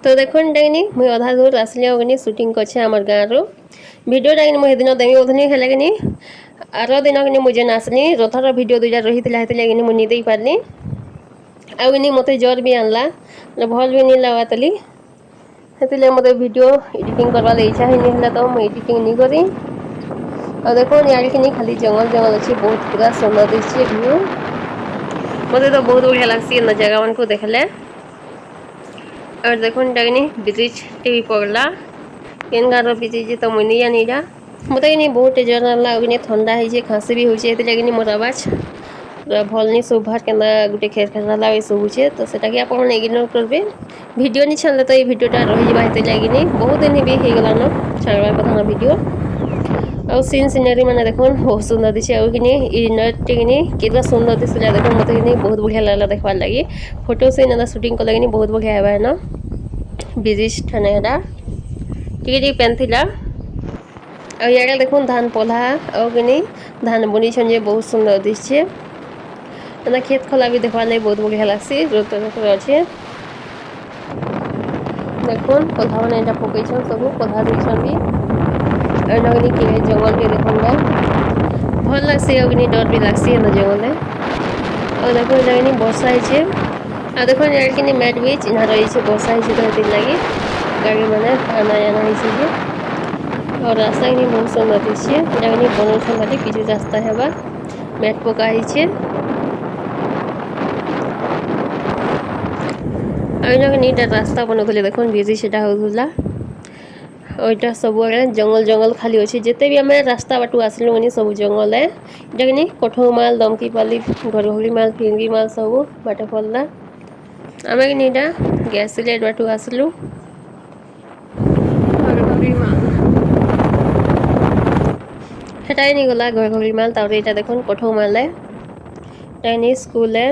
तो देखो डाइनी मुई अधा दूर आसली अगनी शूटिंग करछे हमर गाँव रो वीडियो डाइनी मुई दिन देमी ओधनी हेले गनी आरो दिन गनी मुई जेन आसनी रथर वीडियो दुइटा रहितला हेतले गनी मुई नी देई पारनी आ गनी मते जोर भी आनला भल भी नी लागतली हेतले मते वीडियो एडिटिंग करवा ले इच्छा हिनी हला तो मुई एडिटिंग नी करी आ देखो यार कि खाली जंगल जंगल अच्छे बहुत पूरा सुंदर दिसछे व्यू मते तो बहुत बढ़िया लागसी न जगह मन को देखले और देखो डाइनी ब्रिज टीवी पड़ला केन गार ब्रिज तो मुई नी जानीला मते नहीं बहुत जरला अग्नि ठंडा है जे खांसी भी होचे एते लगनी मोर आवाज पूरा भलनी सुभार केना गुटे खेर खेरला ए सब होचे तो सेटा के आपन इग्नोर करबे वीडियो नी छानले तो ए वीडियोटा रहि जबा हेते लगनी बहुत दिन भी हे गेला न छाड़वा कथा वीडियो और सीन सीनरी माने देखोन बहुत सुंदर दिसे और किनी इ नट किनी केतना सुंदर दिसला देखो मते किनी बहुत बढ़िया लागला देखबार लागि फोटो से नदा शूटिंग को लगनी बहुत बढ़िया हेबा न ब्रिज ठनेडा टिके पेनथिला और याडा देखोन धान पोला और किनी धान बुनी छन जे बहुत सुंदर दिसछे ना खेत खोला भी देखबार लागि बहुत बढ़िया लागसी रोतो रोतो अछि देखोन पोला माने एटा पकै छन सब पोला दिसन भी और नगनी के जंगल के देखोन बा भल लागसी अग्नि डर भी लागसी न जंगल और देखो नगनी वर्षा हिचे आ देखो यार किनी मैट भी चिन्हा रही छे वर्षा हिचे तो हेतिन लागि गाड़ी माने आना जाना हिचे जे और रास्ता किनी बहुत सुंदर दिसछे नगनी बनल छन बाटी पिछु रास्ता हेबा मैट पका हिचे और नगनी टा रास्ता बन गले देखोन बिजी सेटा होगुला ओइटा सब जंगल जंगल खाली अछि जेते भी हमें रास्ता बाटू आसलु गनी सब जंगल है जगनी कोठो माल दमकी पाली घरघोली माल फिंगी माल सब बाटे पड़ला हमें नीडा गैस सिलेंडर बाटू आसलु घरघोली माल हेटाई नी गला घरघोली माल तारे एटा देखोन कोठो माल है टाइनी स्कूल है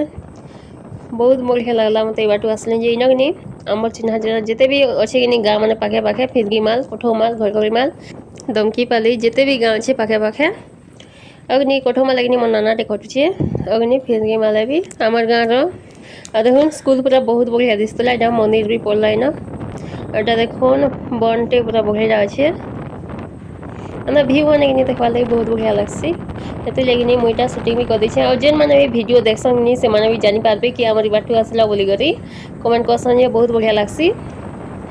बहुत बढ़िया लागला मते बाटू आसले जे इनगनी अमर चिन्हा जरा जेते भी अच्छे कि गाँव माने पाखे पाखे फिरगी माल कोठो माल घरघोली माल दमकी पाली जेते भी गाँव छे पाखे पाखे अग्नि कोठो माल लगनी मन नाना टे खटुछे अग्नि फिरगी माल भी हमर गाँव रो आ देखोन स्कूल पूरा बहुत बढ़िया दिसतला एटा मंदिर भी पड़ला न एटा देखोन बनटे पूरा बढ़िया अछि ना व्यू माने कि देखबा लागि बहुत बढ़िया लागसी हेते लेकिन मुइटा शूटिंग भी कर दै छै और जेन माने भी वीडियो देखसन नि से माने भी जानि पारबे कि हमर बाटू आसला बोली करी कमेंट करसन जे बहुत बढ़िया लागसी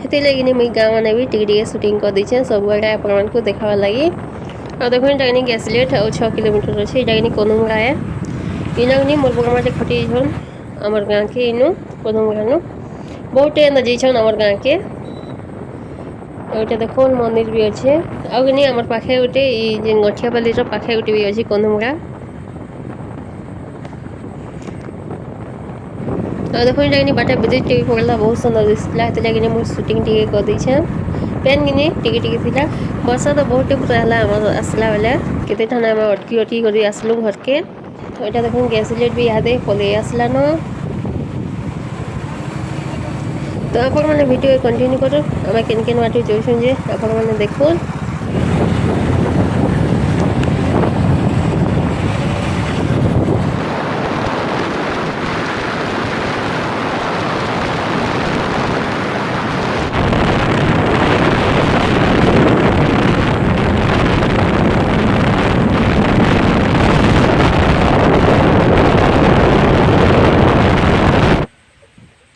हेते लेकिन मुई गाँव माने भी टिके टिके शूटिंग कर दै छै सब गोटा अपन मन को देखावा लागि और देखो डाइनी गैस लेट और 6 किलोमीटर अछि डाइनी कोनुंगा है इनगनी मोर बगमा ते खटी छन हमर गाँव के इनु कोनुंगा नु बहुते न जे छन हमर गाँव के ओटा देखो मंदिर भी अच्छे अग्नि हमर पाखे उठे ई जेन गठिया बाली रो पाखे उठे भी अछि कोनुंगा और देखो डाइनी बाटा ब्रिज टीवी पड़ला बहुत सुंदर दिसला हेते लागिने मो शूटिंग टिके कर दै छै पेन गिनी टिके टिके थिला वर्षा तो बहुत पूरा हला हमर असला वाला केते ठाना हम अटकी करी आसलु घर के ओटा देखो गैस लेट भी यादे पले आसला न तो आपण माने वीडियो कंटिन्यू करो हम केन केन बाटू जोइछन जे आपण माने देखो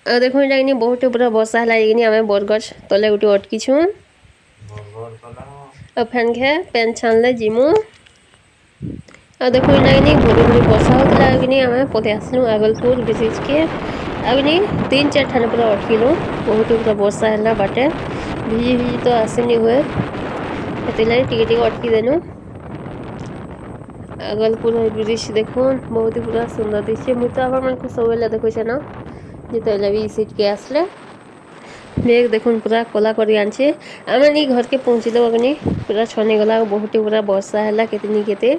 और देखो डाइनी बहुत पूरा वर्षा हला इगनी हमें बरगछ तले गुटी अटकी छु और फैन के पेन छानले जिमु और देखो डाइनी घुरी घुरी वर्षा होतला इगनी हमें पते आसनु आगलपुर ब्रिज के अग्नि 3-4 ठाने पूरा अटकिलु बहुत पूरा वर्षा हला बाटे भिजी भिजी तो आसेनी हुए हेतले टिके टिके अटकी देनु आगलपुर ब्रिज देखो बहुत पूरा सुंदर दिसे मुई तो अपन मन को सबेला देखो छै ना जेते लबी सीट के आसले मेघ देखुन पूरा कोला करी आनछे आमे नी घर के पहुंचिलो अगनी पूरा छने गला बहुत पूरा वर्षा हला केतनी केते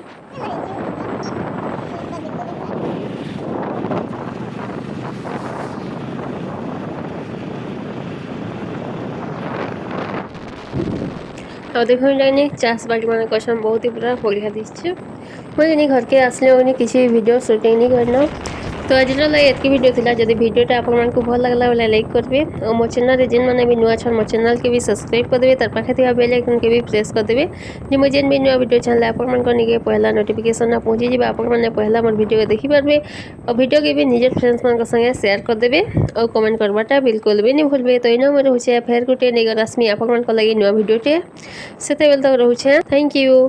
और देखो जानी चाष बाड़ी मान क्वेश्चन बहुत ही पूरा बढ़िया दिखे मुझे घर के आसले किसी वीडियो शूटिंग नहीं करना तो आज एतकी वीडियो थिला जदि वीडियोटा आपको भल लगला बेले लाइक करबे और मो चैनल रे जेन माने भी नुआ छन मो चैनल के भी सब्सक्राइब कर देबे तार पाखे थिबा बेल आइकन के भी प्रेस कर देबे जे मो जेन भी नुआ वीडियो चैनल आपन मन के पहला नोटिफिकेशन ना पहुंची जिबा आपन माने पहला मोर वीडियो के देखि पारबे और वीडियो के भी निजर फ्रेंड्स मन संगे शेयर कर देबे और कमेंट करबाटा बिल्कुल भी नहीं भूलबे। तो इना मोर होछे फेर गुटे नेगर रश्मि आपन मन को लगी नुआ वीडियो टे सेते बेल तक रहउछे। Thank you.